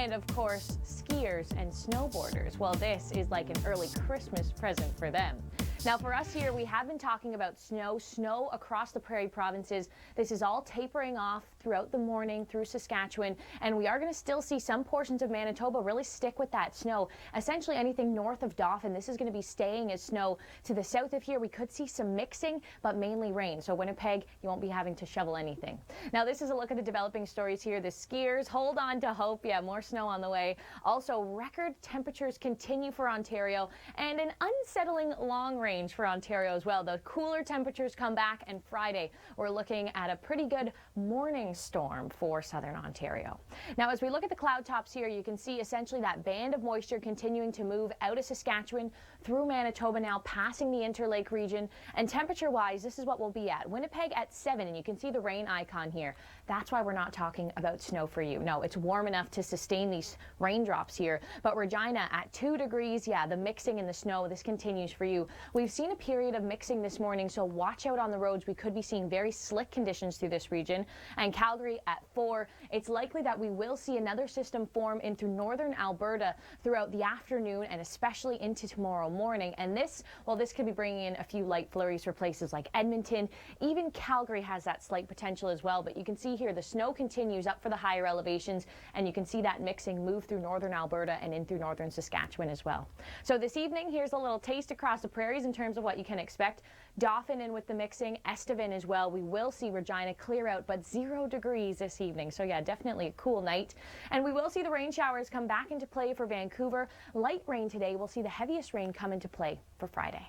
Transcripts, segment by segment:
And of course, skiers and snowboarders. Well, this is like an early Christmas present for them. Now for us here, we have been talking about snow across the Prairie provinces. This is all tapering off throughout the morning through Saskatchewan, and we are going to still see some portions of Manitoba really stick with that snow. Essentially anything north of Dauphin, this is going to be staying as snow. To the south of here, we could see some mixing, but mainly rain. So Winnipeg, you won't be having to shovel anything. Now this is a look at the developing stories here. The skiers, hold on to hope. Yeah, more snow on the way. Also, record temperatures continue for Ontario, and an unsettling long range for Ontario as well. The cooler temperatures come back, and Friday we're looking at a pretty good morning storm for southern Ontario. Now as we look at the cloud tops here, you can see essentially that band of moisture continuing to move out of Saskatchewan through Manitoba, now passing the Interlake region. And temperature wise, this is what we'll be at. Winnipeg at 7, and you can see the rain icon here. That's why we're not talking about snow for you. No, it's warm enough to sustain these raindrops here. But Regina at 2 degrees, yeah, the mixing in the snow, this continues for you. We've seen a period of mixing this morning, so watch out on the roads. We could be seeing very slick conditions through this region. And Calgary at 4, it's likely that we will see another system form into northern Alberta throughout the afternoon and especially into tomorrow morning. And this, well, this could be bringing in a few light flurries for places like Edmonton. Even Calgary has that slight potential as well. But you can see here the snow continues up for the higher elevations, and you can see that mixing move through northern Alberta and in through northern Saskatchewan as well. So this evening, here's a little taste across the prairies in terms of what you can expect. Dauphin in with the mixing, Estevan as well. We will see Regina clear out, but 0 degrees this evening. So yeah, definitely a cool night. And we will see the rain showers come back into play for Vancouver. Light rain today. We'll see the heaviest rain come into play for Friday.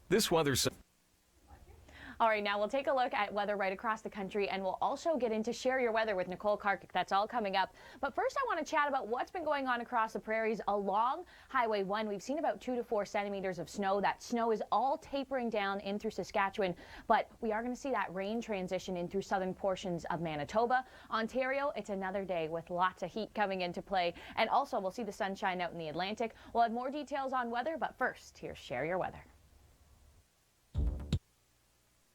This weather. All right, now we'll take a look at weather right across the country, and we'll also get into Share Your Weather with Nicole Karkic. That's all coming up. But first, I want to chat about what's been going on across the prairies along Highway 1. We've seen about 2 to 4 centimeters of snow. That snow is all tapering down in through Saskatchewan, but we are going to see that rain transition in through southern portions of Manitoba. Ontario, it's another day with lots of heat coming into play, and also we'll see the sunshine out in the Atlantic. We'll have more details on weather, but first, here's Share Your Weather.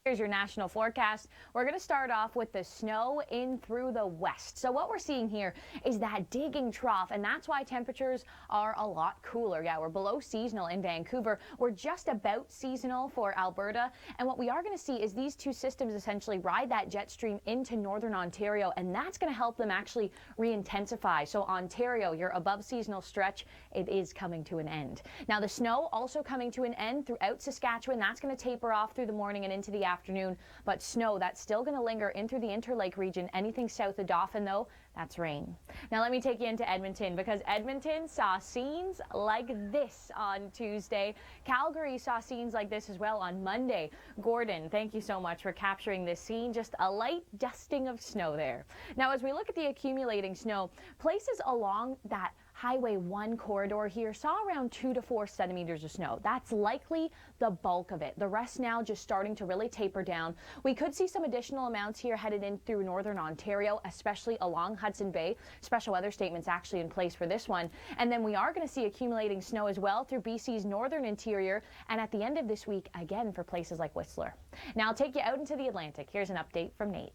Here's your national forecast. We're going to start off with the snow in through the west. So what we're seeing here is that digging trough, and that's why temperatures are a lot cooler. Yeah, we're below seasonal in Vancouver. We're just about seasonal for Alberta. And what we are going to see is these two systems essentially ride that jet stream into northern Ontario, and that's going to help them actually re-intensify. So Ontario, your above seasonal stretch, it is coming to an end. Now the snow also coming to an end throughout Saskatchewan. That's going to taper off through the morning and into the afternoon, but snow, that's still going to linger in through the Interlake region. Anything south of Dauphin, though, that's rain. Now let me take you into Edmonton, because Edmonton saw scenes like this on Tuesday. Calgary saw scenes like this as well on Monday. Gordon, thank you so much for capturing this scene. Just a light dusting of snow there. Now as we look at the accumulating snow, places along that Highway 1 corridor here saw around 2 to 4 centimeters of snow. That's likely the bulk of it. The rest now just starting to really taper down. We could see some additional amounts here headed in through northern Ontario, especially along Hudson Bay. Special weather statements actually in place for this one. And then we are going to see accumulating snow as well through BC's northern interior, and at the end of this week again for places like Whistler. Now I'll take you out into the Atlantic. Here's an update from Nate.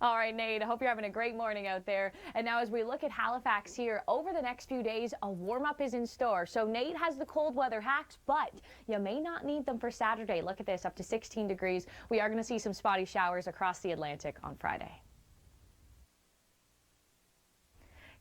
All right, Nate, I hope you're having a great morning out there. And now as we look at Halifax here, over the next few days, a warm-up is in store. So Nate has the cold weather hacks, but you may not need them for Saturday. Look at this, up to 16 degrees. We are going to see some spotty showers across the Atlantic on Friday.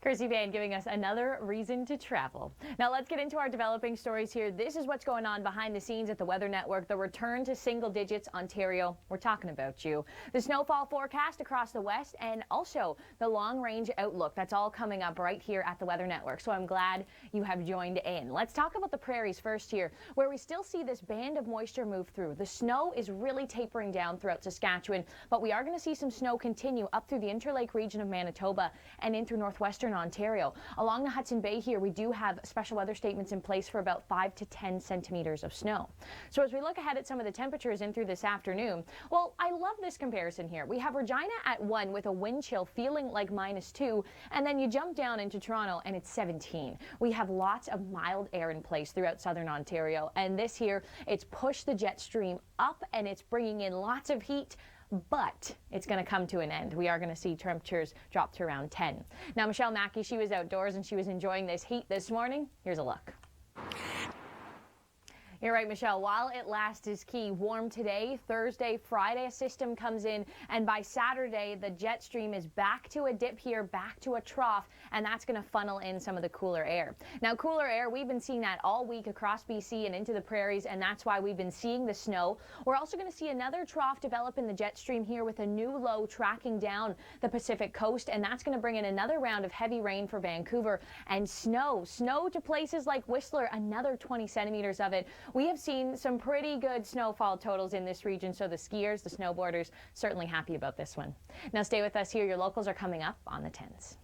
Kirsty Van giving us another reason to travel. Now let's get into our developing stories here. This is what's going on behind the scenes at the Weather Network. The return to single digits, Ontario. We're talking about you. The snowfall forecast across the west, and also the long range outlook. That's all coming up right here at the Weather Network. So I'm glad you have joined in. Let's talk about the prairies first here, where we still see this band of moisture move through. The snow is really tapering down throughout Saskatchewan, but we are going to see some snow continue up through the Interlake region of Manitoba and in through northwestern Ontario. Along the Hudson Bay here, we do have special weather statements in place for about 5 to 10 centimeters of snow. So as we look ahead at some of the temperatures in through this afternoon, well, I love this comparison here. We have Regina at 1 with a wind chill feeling like -2, and then you jump down into Toronto and it's 17. We have lots of mild air in place throughout southern Ontario, and this here, it's pushed the jet stream up and it's bringing in lots of heat. but it's going to come to an end. We are going to see temperatures drop to around 10. Now, Michelle Mackey, she was outdoors and she was enjoying this heat this morning. Here's a look. You're right, Michelle. While it lasts is key. Warm today, Thursday, Friday, a system comes in, and by Saturday, the jet stream is back to a dip here, back to a trough, and that's going to funnel in some of the cooler air. Now, cooler air, we've been seeing that all week across BC and into the prairies, and that's why we've been seeing the snow. We're also going to see another trough develop in the jet stream here with a new low tracking down the Pacific coast, and that's going to bring in another round of heavy rain for Vancouver and snow. Snow to places like Whistler, another 20 centimeters of it. We have seen some pretty good snowfall totals in this region, so the skiers, the snowboarders, certainly happy about this one. Now stay with us here. Your locals are coming up on the 10s.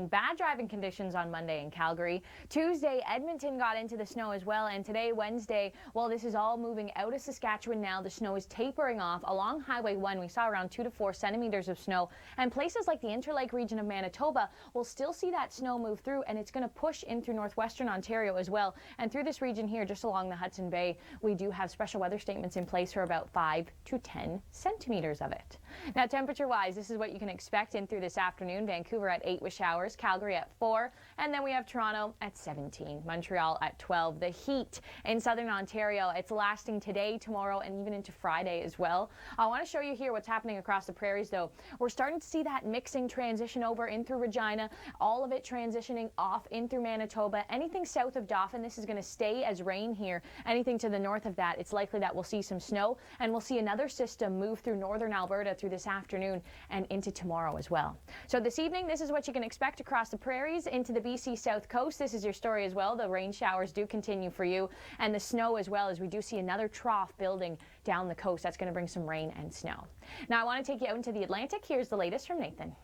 Bad driving conditions on Monday in Calgary. Tuesday, Edmonton got into the snow as well, and today, Wednesday, well, this is all moving out of Saskatchewan now. The snow is tapering off along Highway 1. We saw around 2 to 4 centimeters of snow, and places like the Interlake region of Manitoba will still see that snow move through, and it's going to push in through northwestern Ontario as well. And through this region here, just along the Hudson Bay, we do have special weather statements in place for about 5 to 10 centimeters of it. Now, temperature-wise, this is what you can expect in through this afternoon. Vancouver at 8 with showers. Calgary at 4, and then we have Toronto at 17, Montreal at 12. The heat in southern Ontario, it's lasting today, tomorrow, and even into Friday as well. I want to show you here what's happening across the prairies, though. We're starting to see that mixing transition over in through Regina, all of it transitioning off in through Manitoba. Anything south of Dauphin, this is going to stay as rain here. Anything to the north of that, it's likely that we'll see some snow, and we'll see another system move through northern Alberta through this afternoon and into tomorrow as well. So this evening, this is what you can expect across the prairies into the BC South Coast. This is your story as well. The rain showers do continue for you, and the snow as well, as we do see another trough building down the coast. That's going to bring some rain and snow. Now I want to take you out into the Atlantic. Here's the latest from Nathan.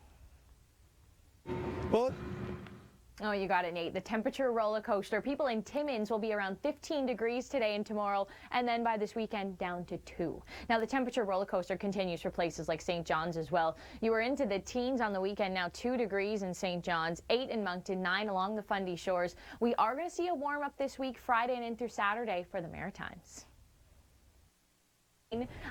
Well, oh, you got it, Nate. The temperature roller coaster. People in Timmins will be around 15 degrees today and tomorrow, and then by this weekend down to 2. Now, the temperature roller coaster continues for places like St. John's as well. You were into the teens on the weekend, now 2 degrees in St. John's, 8 in Moncton, 9 along the Fundy shores. We are going to see a warm up this week, Friday and into Saturday for the Maritimes.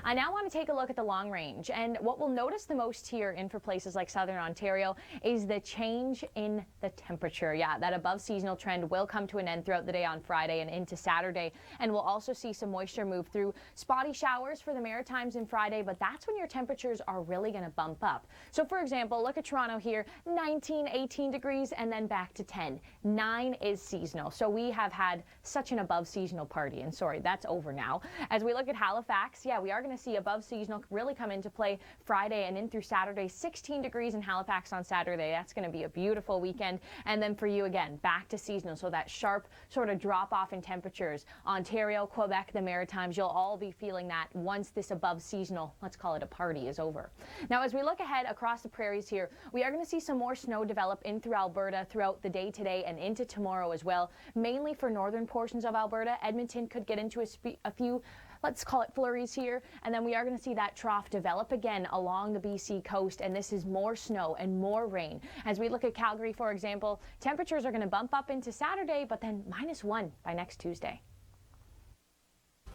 I now want to take a look at the long range, and what we'll notice the most here in for places like southern Ontario is the change in the temperature. Yeah, that above seasonal trend will come to an end throughout the day on Friday and into Saturday, and we'll also see some moisture move through. Spotty showers for the Maritimes and Friday, but that's when your temperatures are really going to bump up. So for example, look at Toronto here, 19, 18 degrees, and then back to 10. 9 is seasonal, so we have had such an above seasonal party, and sorry, that's over now. As we look at Halifax, yeah, we are going to see above seasonal really come into play Friday and in through Saturday. 16 degrees in Halifax on Saturday. That's going to be a beautiful weekend. And then for you again, back to seasonal. So that sharp sort of drop off in temperatures. Ontario, Quebec, the Maritimes, you'll all be feeling that once this above seasonal, let's call it a party, is over. Now, as we look ahead across the prairies here, we are going to see some more snow develop in through Alberta throughout the day today and into tomorrow as well, mainly for northern portions of Alberta. Edmonton could get into a few, let's call it flurries here, and then we are going to see that trough develop again along the BC coast, and this is more snow and more rain. As we look at Calgary, for example, temperatures are going to bump up into Saturday, but then -1 by next Tuesday.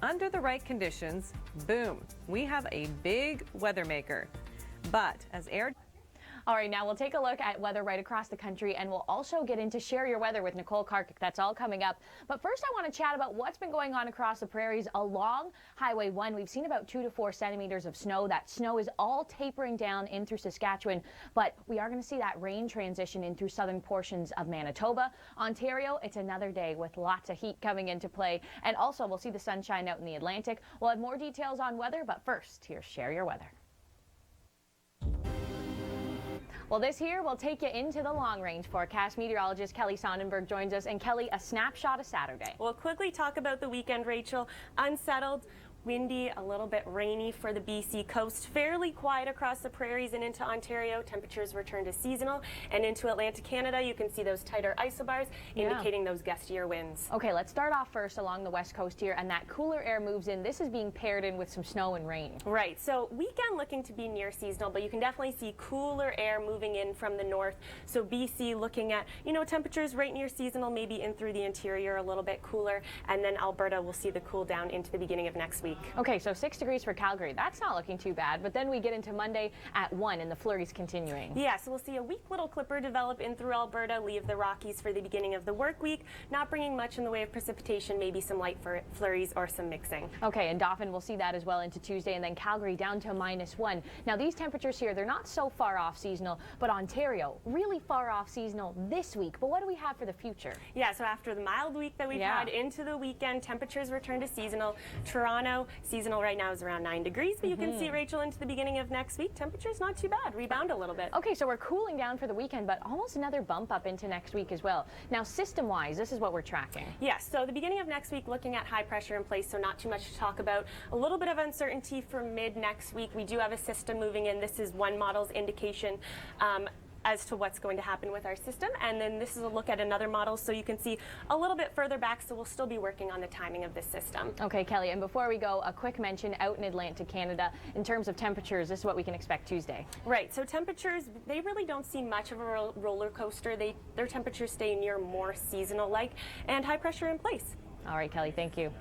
Under the right conditions, boom, we have a big weather maker. But as air... All right, now we'll take a look at weather right across the country, and we'll also get into Share Your Weather with Nicole Karkic. That's all coming up. But first, I want to chat about what's been going on across the prairies along Highway 1. We've seen about 2 to 4 centimeters of snow. That snow is all tapering down in through Saskatchewan, but we are going to see that rain transition in through southern portions of Manitoba. Ontario, it's another day with lots of heat coming into play, and also we'll see the sunshine out in the Atlantic. We'll have more details on weather, but first, here's Share Your Weather. Well, this here will take you into the long-range forecast. Meteorologist Kelly Sondenberg joins us. And Kelly, a snapshot of Saturday. We'll quickly talk about the weekend, Rachel. Unsettled, windy, a little bit rainy for the BC coast. Fairly quiet across the prairies and into Ontario. Temperatures return to seasonal. And into Atlantic Canada, you can see those tighter isobars indicating those gustier winds. Okay, let's start off first along the west coast here, and that cooler air moves in. This is being paired in with some snow and rain. Right, so weekend looking to be near seasonal, but you can definitely see cooler air moving in from the north. So BC looking at, temperatures right near seasonal, maybe in through the interior a little bit cooler. And then Alberta will see the cool down into the beginning of next week. week. Okay, so 6 degrees for Calgary. That's not looking too bad, but then we get into Monday at 1 and the flurries continuing. Yeah, so we'll see a weak little clipper develop in through Alberta, leave the Rockies for the beginning of the work week, not bringing much in the way of precipitation, maybe some light flurries or some mixing. Okay, and Dauphin will see that as well into Tuesday, and then Calgary down to -1. Now these temperatures here, they're not so far off seasonal, but Ontario really far off seasonal this week. But what do we have for the future? Yeah, so after the mild week that we've had into the weekend, temperatures return to seasonal. Toronto, seasonal right now is around 9 degrees, but you can see, Rachel, into the beginning of next week, temperature's not too bad, rebound a little bit. Okay, so we're cooling down for the weekend, but almost another bump up into next week as well. Now, system-wise, this is what we're tracking. Yes, so the beginning of next week, looking at high pressure in place, so not too much to talk about. A little bit of uncertainty for mid next week. We do have a system moving in. This is one model's indication as to what's going to happen with our system, and then this is a look at another model, so you can see a little bit further back, so we'll still be working on the timing of this system. Okay, Kelly, and before we go, a quick mention out in Atlantic Canada in terms of temperatures. This is what we can expect Tuesday. Right, so temperatures, they really don't see much of a roller coaster. Their temperatures stay near more seasonal-like, and high pressure in place. All right, Kelly, thank you.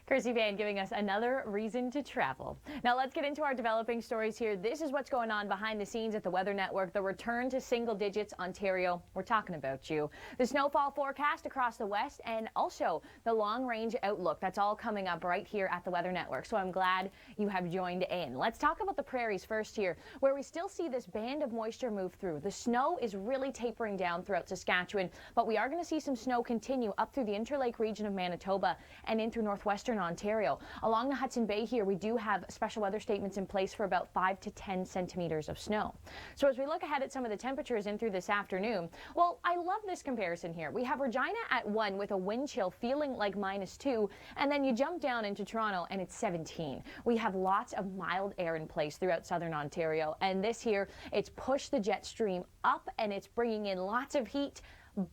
Kirsty Van giving us another reason to travel. Now let's get into our developing stories here. This is what's going on behind the scenes at the Weather Network. The return to single digits, Ontario. We're talking about you. The snowfall forecast across the west and also the long range outlook. That's all coming up right here at the Weather Network. So I'm glad you have joined in. Let's talk about the prairies first here, where we still see this band of moisture move through. The snow is really tapering down throughout Saskatchewan, but we are going to see some snow continue up through the Interlake region of Manitoba and in through northwestern Ontario. Along the Hudson Bay here, we do have special weather statements in place for about 5 to 10 centimeters of snow. So as we look ahead at some of the temperatures in through this afternoon, well, I love this comparison here. We have Regina at 1 with a wind chill feeling like -2, and then you jump down into Toronto and it's 17. We have lots of mild air in place throughout southern Ontario, and this here, it's pushed the jet stream up and it's bringing in lots of heat,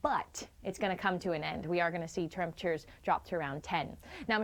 but it's going to come to an end. We are going to see temperatures drop to around 10. Now,